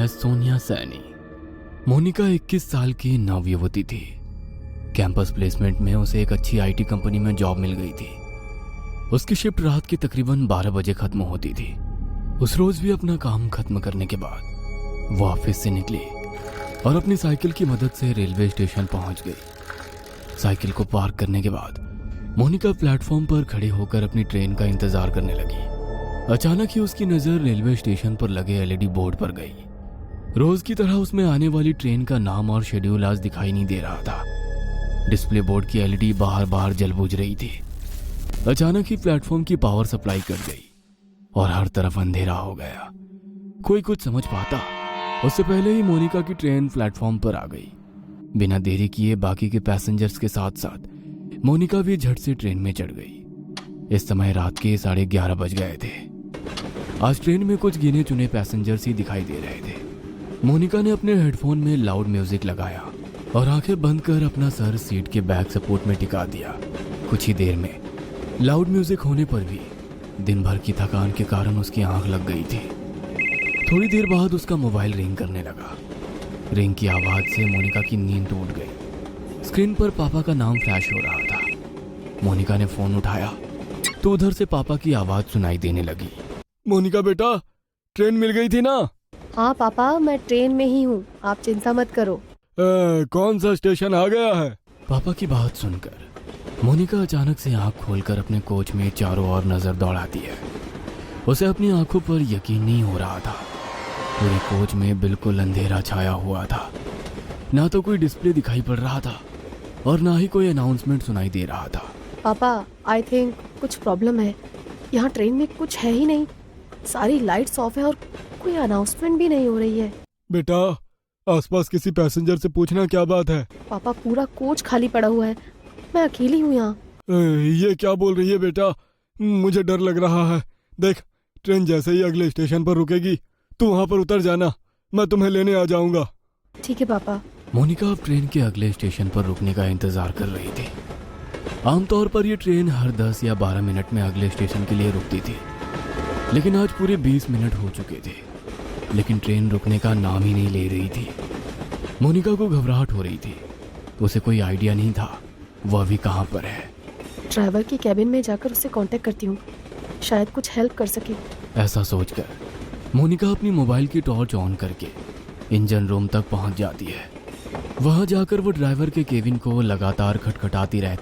है सोनिया सैनी। मोनिका 21 साल की नवयुवती थी। कैंपस प्लेसमेंट में उसे एक अच्छी आईटी कंपनी में जॉब मिल गई थी। उसकी शिफ्ट रात के तकरीबन 12 बजे खत्म होती थी। उस रोज भी अपना काम खत्म करने के बाद वो ऑफिस से निकली और अपनी साइकिल की मदद से रेलवे स्टेशन पहुंच गई। साइकिल को पार्क करने के बाद मोनिका प्लेटफॉर्म पर खड़े होकर अपनी ट्रेन का इंतजार करने लगी। अचानक ही उसकी नजर रेलवे स्टेशन पर लगे एलईडी बोर्ड पर गई। रोज की तरह उसमें आने वाली ट्रेन का नाम और शेड्यूल आज दिखाई नहीं दे रहा था। डिस्प्ले बोर्ड की एलईडी बाहर बाहर जल बुझ रही थी। अचानक ही प्लेटफॉर्म की पावर सप्लाई कट गई और हर तरफ अंधेरा हो गया। कोई कुछ समझ पाता उससे पहले ही मोनिका की ट्रेन प्लेटफॉर्म पर आ गई। बिना देरी किए बाकी के पैसेंजर्स के साथ साथ मोनिका भी झट से ट्रेन में चढ़ गई। इस समय रात के 11:30 बज गए थे। आज ट्रेन में कुछ गिने चुने पैसेंजर्स ही दिखाई दे रहे थे। मोनिका ने अपने हेडफोन में लाउड म्यूजिक लगाया और आंखें बंद कर अपना सर सीट के बैक सपोर्ट में टिका दिया। कुछ ही देर में लाउड म्यूजिक होने पर भी दिन भर की थकान के कारण उसकी आंख लग गई थी। थोड़ी देर बाद उसका मोबाइल रिंग करने लगा। रिंग की आवाज से मोनिका की नींद टूट गई। स्क्रीन पर पापा का नाम फ्लैश हो रहा था। मोनिका ने फोन उठाया तो उधर से पापा की आवाज सुनाई देने लगी। मोनिका बेटा, ट्रेन मिल गई थी ना? हाँ पापा, मैं ट्रेन में ही हूँ, आप चिंता मत करो। कौन सा स्टेशन आ गया है? पापा की बात सुनकर मोनिका अचानक से आंख खोलकर अपने कोच में चारों ओर नजर दौड़ाती है। उसे अपनी आंखों पर यकीन नहीं हो रहा था। पूरे कोच में बिल्कुल अंधेरा छाया हुआ था। ना तो कोई डिस्प्ले दिखाई पड़ रहा था और ना ही कोई अनाउंसमेंट सुनाई दे रहा था। पापा, आई थिंक कुछ प्रॉब्लम है। यहाँ ट्रेन में कुछ है ही नहीं। सारी लाइट्स ऑफ है और कोई अनाउंसमेंट भी नहीं हो रही है। बेटा, आसपास किसी पैसेंजर से पूछना क्या बात है। पापा, पूरा कोच खाली पड़ा हुआ है, मैं अकेली हूँ यहाँ। ये क्या बोल रही है बेटा? मुझे डर लग रहा है। देख, ट्रेन जैसे ही अगले स्टेशन पर रुकेगी तू वहाँ पर उतर जाना, मैं तुम्हें लेने आ जाऊंगा। ठीक है पापा। मोनिका अब ट्रेन के अगले स्टेशन पर रुकने का इंतजार कर रही थी। आमतौर पर यह ट्रेन हर 10 या 12 मिनट में अगले स्टेशन के लिए रुकती थी, लेकिन आज पूरे 20 मिनट हो चुके थे, लेकिन ट्रेन रुकने का नाम ही नहीं ले रही थी। मोनिका को घबराहट हो रही थी। उसे कोई आइडिया नहीं था वह अभी कहाँ पर है। ड्राइवर की कैबिन में जाकर उससे कांटेक्ट करती हूँ, शायद कुछ हेल्प कर सके। ऐसा सोचकर मोनिका अपनी मोबाइल की टॉर्च ऑन करके इंजन रूम तक पहुंच जाती है। वहां जाकर वो ड्राइवर के केबिन को लगातार खटखटाती रहती